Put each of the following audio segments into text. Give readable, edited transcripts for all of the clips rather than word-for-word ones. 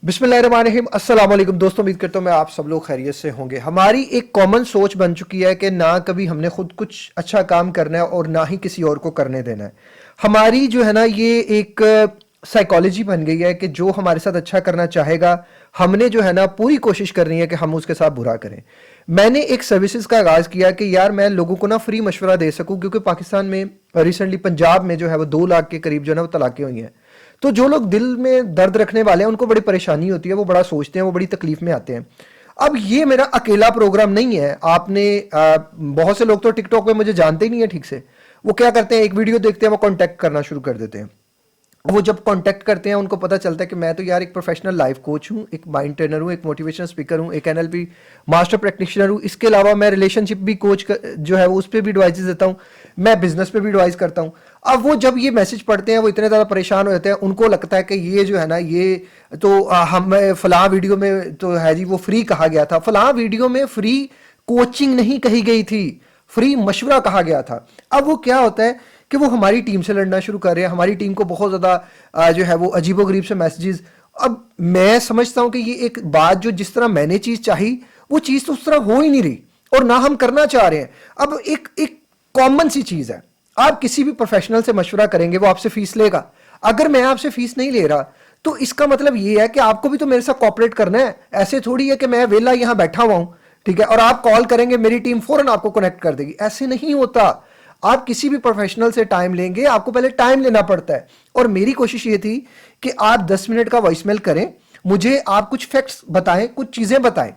बिस्मिल्लाहिर्रहमानिर्रहीम। अस्सलाम वालेकुम दोस्तों, उम्मीद करता हूँ मैं आप सब लोग खैरियत से होंगे। हमारी एक कॉमन सोच बन चुकी है कि ना कभी हमने खुद कुछ अच्छा काम करना है और ना ही किसी और को करने देना है। हमारी जो है ना ये एक साइकोलॉजी बन गई है कि जो हमारे साथ अच्छा करना चाहेगा हमने जो है ना पूरी कोशिश करनी है कि हम उसके साथ बुरा करें। मैंने एक सर्विसेज का आगाज़ किया कि यार मैं लोगों को ना फ्री मशवरा दे सकूं, क्योंकि पाकिस्तान में रिसेंटली पंजाब में जो है वो 2 लाख के करीब जो है ना वो तलाक़ें हुई हैं। तो जो लोग दिल में दर्द रखने वाले हैं उनको बड़ी परेशानी होती है, वो बड़ा सोचते हैं, वो बड़ी तकलीफ में आते हैं। अब ये मेरा अकेला प्रोग्राम नहीं है। आपने बहुत से लोग तो टिकटॉक पे मुझे जानते ही नहीं है ठीक से। वो क्या करते हैं, एक वीडियो देखते हैं, वो कांटेक्ट करना शुरू कर देते हैं। वो जब कांटेक्ट करते हैं उनको पता चलता है कि मैं तो यार एक प्रोफेशनल लाइफ कोच हूँ, एक माइंड ट्रेनर हूँ, एक मोटिवेशनल स्पीकर हूँ, एक एनएलपी मास्टर प्रैक्टिशनर हूँ। इसके अलावा मैं रिलेशनशिप भी कोच जो है वो उस पर भी एडवाइस देता हूँ, मैं बिजनेस पे भी एडवाइस करता हूँ। अब वो जब ये मैसेज पढ़ते हैं वो इतने ज़्यादा परेशान हो जाते हैं, उनको लगता है कि ये जो है ना ये तो हम फलां वीडियो में तो है जी वो फ्री कहा गया था, फलां वीडियो में फ्री कोचिंग नहीं कही गई थी, फ्री मशवरा कहा गया था। अब वो क्या होता है कि वो हमारी टीम से लड़ना शुरू कर रहे हैं, हमारी टीम को बहुत ज़्यादा जो है वो अजीबोगरीब से मैसेजेस। अब मैं समझता हूँ कि ये एक बात जो जिस तरह मैंने चीज़ चाही वो चीज़ तो उस तरह हो ही नहीं रही और ना हम करना चाह रहे हैं। अब एक एक कॉमन सी चीज़ है, आप किसी भी प्रोफेशनल से मशवरा करेंगे वो आपसे फीस लेगा। अगर मैं आपसे फीस नहीं ले रहा तो इसका मतलब ये है कि आपको भी तो मेरे साथ कॉपरेट करना है। ऐसे थोड़ी है कि मैं वेला यहाँ बैठा हुआ हूँ, ठीक है, और आप कॉल करेंगे मेरी टीम फौरन आपको कनेक्ट कर देगी। ऐसे नहीं होता। आप किसी भी प्रोफेशनल से टाइम लेंगे, आपको पहले टाइम लेना पड़ता है। और मेरी कोशिश ये थी कि आप 10 मिनट का वॉइसमेल करें, मुझे आप कुछ फैक्ट्स बताएं, कुछ चीज़ें बताएं,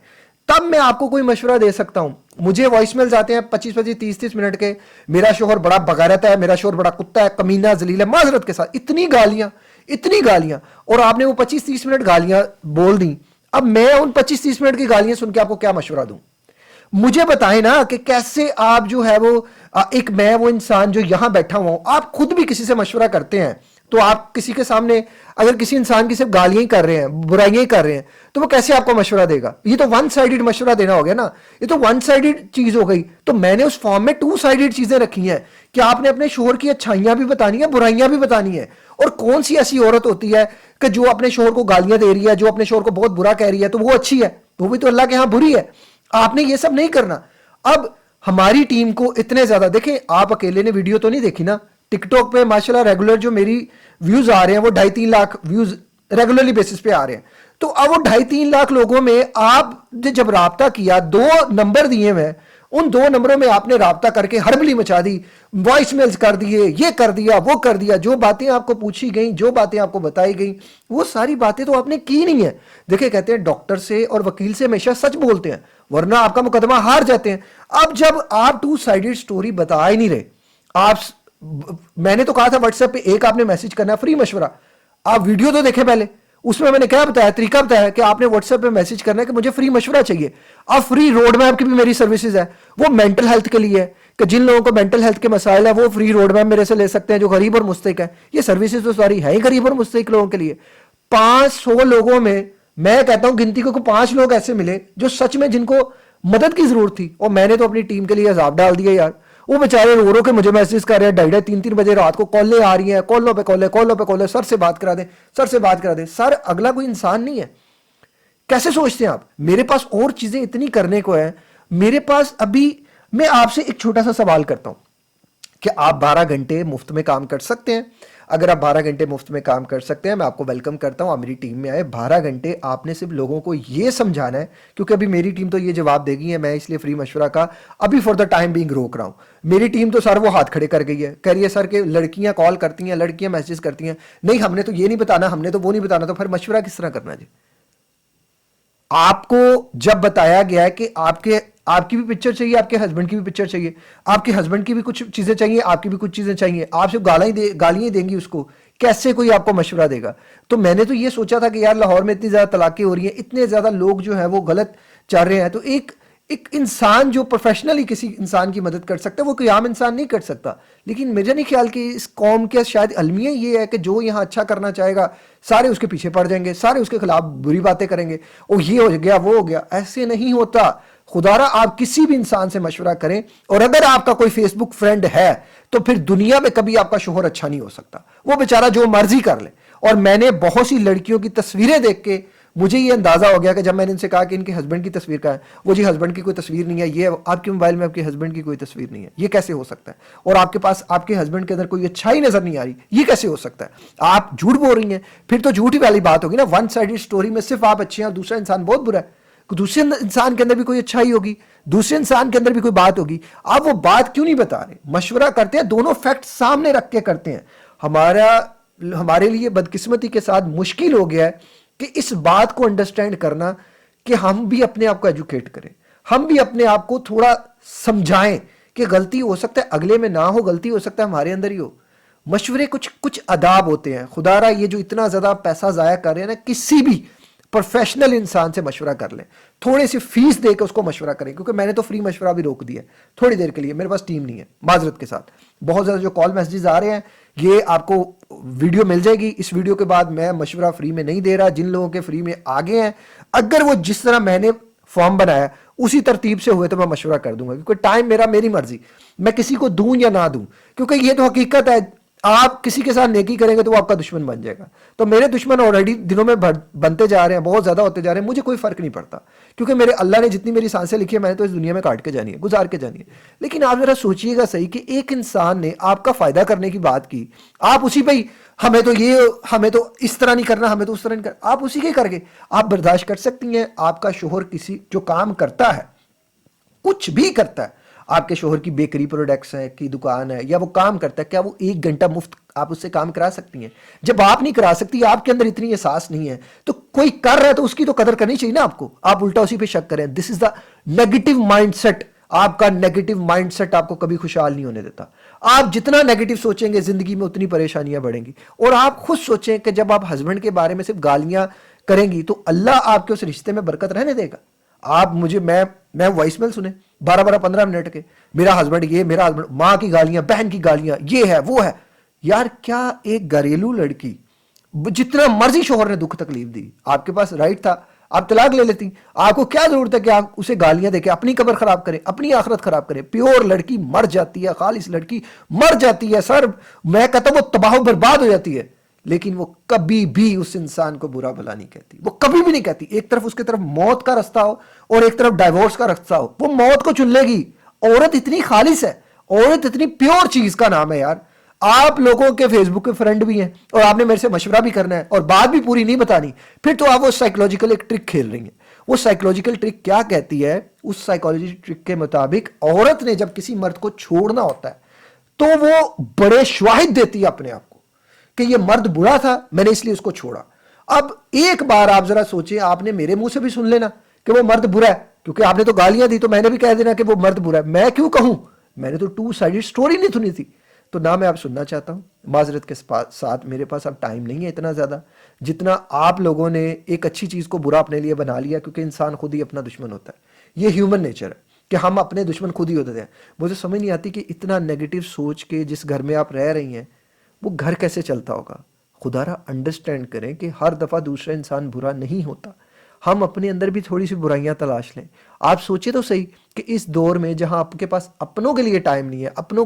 तब मैं आपको कोई मशवरा दे सकता हूं। मुझे वॉइसमेल्स आते हैं 25-25, 30-30 मिनट के, मेरा शोहर बड़ा बगारत है, मेरा शोहर बड़ा कुत्ता है, कमीना जलील है, माजरत के साथ इतनी गालियां, और आपने वो 25-30 मिनट गालियां बोल दी। अब मैं उन 25-30 मिनट की गालियां सुन के आपको क्या मशवरा दूं? मुझे बताएं ना कि कैसे आप जो है वो एक मैं वो इंसान जो यहां बैठा हुआ हूं, आप खुद भी किसी से मशवरा करते हैं तो आप किसी के सामने अगर किसी इंसान की सिर्फ गालियां ही कर रहे हैं, बुराइयां ही कर रहे हैं, तो वो कैसे आपको मशवरा देगा? ये तो वन साइडेड मशवरा देना हो गया ना, ये तो वन साइडेड चीज हो गई। तो मैंने उस फॉर्म में 2 साइडेड चीजें रखी हैं कि आपने अपने शोहर की अच्छाइयां भी बतानी है, बुराइयां भी बतानी है। और कौन सी ऐसी औरत होती है कि जो अपने शोहर को गालियां दे रही है, जो अपने शोहर को बहुत बुरा कह रही है तो वो अच्छी है? वो भी तो अल्लाह के यहां बुरी है। आपने ये सब नहीं करना। अब हमारी टीम को इतने ज्यादा देखें, आप अकेले ने वीडियो तो नहीं देखी ना, टिकटॉक पे माशाल्लाह रेगुलर जो मेरी व्यूज आ रहे हैं वो 2.5-3 लाख व्यूज रेगुलरली बेसिस पे आ रहे हैं। तो अब वो 2.5-3 लाख लोगों में आप जब राब्ता किया, 2 नंबर दिए हुए, उन 2 नंबरों में आपने राब्ता करके हड़बड़ी मचा दी, वॉइस मेल्स कर दिए, ये कर दिया, वो कर दिया, जो बातें आपको पूछी गई, जो बातें आपको बताई गई, वो सारी बातें तो आपने की नहीं है। देखिए, कहते हैं डॉक्टर से और वकील से हमेशा सच बोलते हैं वरना आपका मुकदमा हार जाते हैं। अब जब आप 2 साइडेड स्टोरी बता ही नहीं रहे, आप मैंने तो कहा था व्हाट्सएप पे एक आपने मैसेज करना फ्री मशवरा, आप वीडियो तो देखें पहले, उसमें मैंने क्या बताया, तरीका बताया कि आपने व्हाट्सएप पे मैसेज करना है कि मुझे फ्री मशवरा चाहिए। अब फ्री रोड मैप की भी मेरी सर्विसेज है, वो मेंटल हेल्थ के लिए है कि जिन लोगों को मेंटल हेल्थ के मसाइल है वो फ्री रोड मैप मेरे से ले सकते हैं, जो गरीब और मुस्तहिक है। ये सर्विसेज तो सारी है ही गरीब और मुस्तहिक लोगों के लिए। 500 लोगों में मैं कहता हूं गिनती को 5 लोग ऐसे मिले जो सच में जिनको मदद की जरूरत थी, और मैंने तो अपनी टीम के लिए अजाब डाल दिया यार। वो बेचारे रो रो के मुझे मैसेज कर रहे हैं, 2:30-3 बजे रात को कॉलें आ रही हैं, कॉलों पे कॉलें, सर से बात करा दें, सर से बात करा दें। सर अगला कोई इंसान नहीं है। कैसे सोचते हैं आप? मेरे पास और चीजें इतनी करने को है। मेरे पास अभी मैं आपसे एक छोटा सा सवाल करता हूं कि आप 12 घंटे मुफ्त में काम कर सकते हैं? अगर आप 12 घंटे मुफ्त में काम कर सकते हैं, मैं आपको वेलकम करता हूं, आप मेरी टीम में आए। 12 घंटे आपने सिर्फ लोगों को यह समझाना है, क्योंकि अभी मेरी टीम तो ये जवाब देगी है, मैं इसलिए फ्री मशवरा का अभी फॉर द टाइम बीइंग रोक रहा हूं। मेरी टीम तो सर वो हाथ खड़े कर गई है, कह रही है सर के लड़कियां कॉल करती हैं, लड़कियां मैसेज करती हैं, नहीं हमने तो ये नहीं बताना, हमने तो वो नहीं बताना, तो फिर मशवरा किस तरह करना जी? आपको जब बताया गया है कि आपकी भी पिक्चर चाहिए, आपके हस्बैंड की भी पिक्चर चाहिए, आपके हस्बैंड की भी कुछ चीजें चाहिए, आपकी भी कुछ चीजें चाहिए, आप सिर्फ गालियां देंगी उसको, कैसे कोई आपको मशवरा देगा? तो मैंने तो ये सोचा था कि यार लाहौर में इतनी ज्यादा तलाकें हो रही हैं, इतने ज्यादा लोग जो है वो गलत चल रहे हैं, तो एक इंसान जो प्रोफेशनली किसी इंसान की मदद कर सकता है वो कोई आम इंसान नहीं कर सकता। लेकिन मुझे नहीं ख्याल कि इस कौम के शायद अलमिया ये है कि जो यहाँ अच्छा करना चाहेगा सारे उसके पीछे पड़ जाएंगे, सारे उसके खिलाफ बुरी बातें करेंगे, ओ ये हो गया वो हो गया। ऐसे नहीं होता। खुदारा आप किसी भी इंसान से मशवरा करें, और अगर आपका कोई फेसबुक फ्रेंड है तो फिर दुनिया में कभी आपका शोहर अच्छा नहीं हो सकता, वो बेचारा जो मर्जी कर ले। और मैंने बहुत सी लड़कियों की तस्वीरें देख के مجھے یہ اندازہ ہو گیا کہ جب میں نے ان سے کہا کہ ان کے ہسبینڈ کی تصویر کا ہے، وہ جی ہسبینڈ کی کوئی تصویر نہیں ہے، یہ آپ کے موبائل میں آپ کے ہسبینڈ کی کوئی تصویر نہیں ہے، یہ کیسے ہو سکتا ہے؟ اور آپ کے پاس آپ کے ہسبینڈ کے اندر کوئی اچھائی نظر نہیں آ رہی، یہ کیسے ہو سکتا ہے؟ آپ جھوٹ بول رہی ہیں، پھر تو جھوٹ ہی والی بات ہوگی نا، ون سائیڈڈ سٹوری میں صرف آپ اچھے ہیں اور دوسرا انسان بہت برا ہے۔ دوسرے انسان کے اندر بھی کوئی اچھائی ہوگی، دوسرے انسان کے اندر بھی کوئی بات ہوگی، آپ وہ بات کیوں نہیں بتا رہے؟ مشورہ کرتے ہیں، دونوں فیکٹ سامنے رکھ کے کرتے ہیں۔ ہمارے لیے بدقسمتی کے ساتھ مشکل ہو گیا ہے کہ اس بات کو انڈرسٹینڈ کرنا کہ ہم بھی اپنے آپ کو ایجوکیٹ کریں، ہم بھی اپنے آپ کو تھوڑا سمجھائیں کہ غلطی ہو سکتا ہے اگلے میں نہ ہو، غلطی ہو سکتا ہے ہمارے اندر ہی ہو۔ مشورے کچھ آداب ہوتے ہیں، خدا را یہ جو اتنا زیادہ پیسہ ضائع کر رہے ہیں نا، کسی بھی پروفیشنل انسان سے مشورہ کر لیں، تھوڑی سی فیس دے کے اس کو مشورہ کریں، کیونکہ میں نے تو فری مشورہ بھی روک دیا ہے تھوڑی دیر کے لیے، میرے پاس ٹیم نہیں ہے معذرت کے ساتھ۔ بہت زیادہ جو کال میسیجز آ رہے ہیں، یہ آپ کو ویڈیو مل جائے گی، اس ویڈیو کے بعد میں مشورہ فری میں نہیں دے رہا، جن لوگوں کے فری میں آگے ہیں اگر وہ جس طرح میں نے فارم بنایا اسی ترتیب سے ہوئے تو میں مشورہ کر دوں گا، کیونکہ ٹائم میرا، میری مرضی، میں کسی کو دوں یا نہ دوں، کیونکہ یہ تو حقیقت ہے، آپ کسی کے ساتھ نیکی کریں گے تو وہ آپ کا دشمن بن جائے گا۔ تو میرے دشمن آلریڈی دنوں میں بنتے جا رہے ہیں، بہت زیادہ ہوتے جا رہے ہیں، مجھے کوئی فرق نہیں پڑتا، کیونکہ میرے اللہ نے جتنی میری سانسیں لکھی ہے میں نے تو اس دنیا میں کاٹ کے جانی ہے، گزار کے جانی ہے۔ لیکن آپ ذرا سوچئے گا صحیح کہ ایک انسان نے آپ کا فائدہ کرنے کی بات کی، آپ اسی پہ ہمیں تو اس طرح نہیں کرنا، ہمیں تو اس طرح نہیں کرنا، آپ اسی کے کر کے آپ برداشت کر سکتی ہیں؟ آپ کا شوہر کسی جو کام کرتا ہے، کچھ بھی کرتا ہے، آپ کے شوہر کی بیکری پروڈکٹس ہے کی دکان ہے یا وہ کام کرتا ہے، کیا وہ 1 گھنٹہ مفت آپ اس سے کام کرا سکتی ہیں؟ جب آپ نہیں کرا سکتی، آپ کے اندر اتنی احساس نہیں ہے، تو کوئی کر رہا ہے تو اس کی تو قدر کرنی چاہیے نا آپ کو، آپ الٹا اسی پہ شک کریں۔ دس از دا نیگیٹو مائنڈ سیٹ۔ آپ کا نیگیٹو مائنڈ سیٹ آپ کو کبھی خوشحال نہیں ہونے دیتا۔ آپ جتنا نیگیٹو سوچیں گے زندگی میں اتنی پریشانیاں بڑھیں گی۔ اور آپ خود سوچیں کہ جب آپ ہسبینڈ کے بارے میں صرف گالیاں کریں گی تو اللہ آپ کے اس رشتے میں برکت رہنے دے گا؟ آپ میں وائس میل سنیں 12-15 منٹ کے، میرا ہسبینڈ یہ، میرا ہسبینڈ، ماں کی گالیاں، بہن کی گالیاں، یہ ہے وہ ہے۔ یار کیا ایک گھریلو لڑکی جتنا مرضی شوہر نے دکھ تکلیف دی، آپ کے پاس رائٹ تھا، آپ طلاق لے لیتی، آپ کو کیا ضرورت ہے کہ آپ اسے گالیاں دے کے اپنی قبر خراب کریں، اپنی آخرت خراب کریں؟ پیور لڑکی مر جاتی ہے، خالص لڑکی مر جاتی ہے سر، میں کہتا ہوں وہ تباہ و برباد ہو جاتی ہے، لیکن وہ کبھی بھی اس انسان کو برا بھلا نہیں کہتی، وہ کبھی بھی نہیں کہتی۔ ایک طرف اس کی طرف موت کا رستہ ہو اور ایک طرف ڈائیورس کا رستہ ہو، وہ موت کو چن لے گی۔ عورت اتنی خالص ہے، عورت اتنی پیور چیز کا نام ہے یار۔ آپ لوگوں کے فیس بک کے فرینڈ بھی ہیں اور آپ نے میرے سے مشورہ بھی کرنا ہے اور بات بھی پوری نہیں بتانی، پھر تو آپ وہ سائیکولوجیکل ایک ٹرک کھیل رہی ہیں۔ وہ سائیکولوجیکل ٹرک کیا کہتی ہے؟ اس سائیکولوجیکل ٹرک کے مطابق عورت نے جب کسی مرد کو چھوڑنا ہوتا ہے تو وہ بڑے شواہد دیتی ہے اپنے آپ کو کہ یہ مرد برا تھا، میں نے اس لیے اس کو چھوڑا۔ اب ایک بار آپ ذرا سوچیں، آپ نے میرے منہ سے بھی سن لینا کہ وہ مرد برا ہے، کیونکہ آپ نے تو گالیاں دی تو میں نے بھی کہہ دینا کہ وہ مرد برا ہے۔ میں کیوں کہوں؟ میں نے تو 2 سائیڈڈ سٹوری نہیں سنی تھی، تو نہ میں آپ سننا چاہتا ہوں۔ معذرت کے ساتھ میرے پاس اب ٹائم نہیں ہے اتنا زیادہ جتنا آپ لوگوں نے ایک اچھی چیز کو برا اپنے لیے بنا لیا، کیونکہ انسان خود ہی اپنا دشمن ہوتا ہے، یہ ہیومن نیچر ہے کہ ہم اپنے دشمن خود ہی ہوتے ہیں۔ مجھے سمجھ نہیں آتی کہ اتنا نیگیٹو سوچ کے جس گھر میں آپ رہ رہی ہیں وہ گھر کیسے چلتا ہوگا؟ خدا را انڈرسٹینڈ کریں کہ ہر دفعہ دوسرا انسان برا نہیں ہوتا، ہم اپنے اندر بھی تھوڑی سی برائیاں تلاش لیں۔ آپ سوچیں تو صحیح کہ اس دور میں جہاں آپ کے پاس اپنوں کے لیے ٹائم نہیں ہے، اپنوں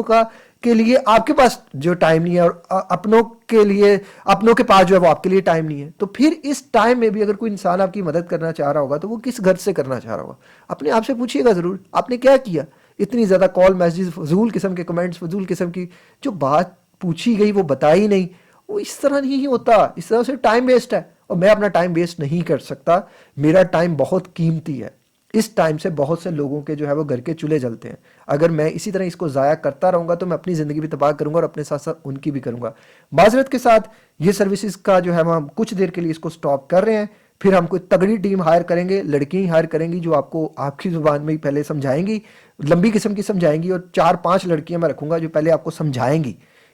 کا کے لیے آپ کے پاس جو ٹائم نہیں ہے، اور اپنوں کے پاس جو ہے وہ آپ کے لیے ٹائم نہیں ہے، تو پھر اس ٹائم میں بھی اگر کوئی انسان آپ کی مدد کرنا چاہ رہا ہوگا تو وہ کس گھر سے کرنا چاہ رہا ہوگا؟ اپنے آپ سے پوچھیے گا ضرور، آپ نے کیا کیا؟ اتنی زیادہ کال میسیجز، فضول قسم کے کمنٹس، فضول قسم کی جو بات پوچھی گئی وہ بتائی نہیں، وہ اس طرح نہیں ہوتا، اس طرح سے ٹائم ویسٹ ہے، اور میں اپنا ٹائم ویسٹ نہیں کر سکتا۔ میرا ٹائم بہت قیمتی ہے، اس ٹائم سے بہت سے لوگوں کے جو ہے وہ گھر کے چولہے جلتے ہیں۔ اگر میں اسی طرح اس کو ضائع کرتا رہوں گا تو میں اپنی زندگی بھی تباہ کروں گا اور اپنے ساتھ ساتھ ان کی بھی کروں گا۔ معذرت کے ساتھ یہ سروسز کا جو ہے ہم کچھ دیر کے لیے اس کو سٹاپ کر رہے ہیں، پھر ہم کوئی تگڑی ٹیم ہائر کریں گے، لڑکیاں ہائر کریں گی جو آپ کو آپ کی زبان میں ہی پہلے سمجھائیں گی، لمبی قسم کی سمجھائیں گی، اور 4-5 لڑکیاں میں رکھوں گا جو پہلے آپ کو سمجھائیں گی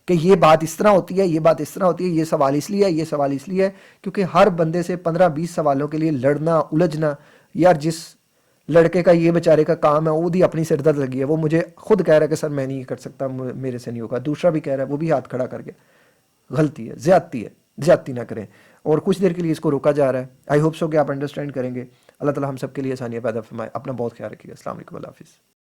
کہ یہ بات اس طرح ہوتی ہے، یہ بات اس طرح ہوتی ہے، یہ سوال اس لیے ہے، یہ سوال اس لیے ہے، کیونکہ ہر بندے سے 15-20 سوالوں کے لیے لڑنا، الجھنا، یار جس لڑکے کا یہ بیچارے کا کام ہے وہ بھی اپنی سر درد لگی ہے، وہ مجھے خود کہہ رہا ہے کہ سر میں نہیں کر سکتا، میرے سے نہیں ہوگا، دوسرا بھی کہہ رہا ہے، وہ بھی ہاتھ کھڑا کر گیا۔ غلطی ہے، زیادتی نہ کریں، اور کچھ دیر کے لیے اس کو روکا جا رہا ہے۔ آئی ہوپ سو کہ آپ انڈرسٹینڈ کریں گے۔ اللہ تعالی ہم سب کے لیے آسانیاں پیدا فرمائے۔ اپنا بہت خیال رکھیے گا۔ السلام علیکم، اللہ حافظ۔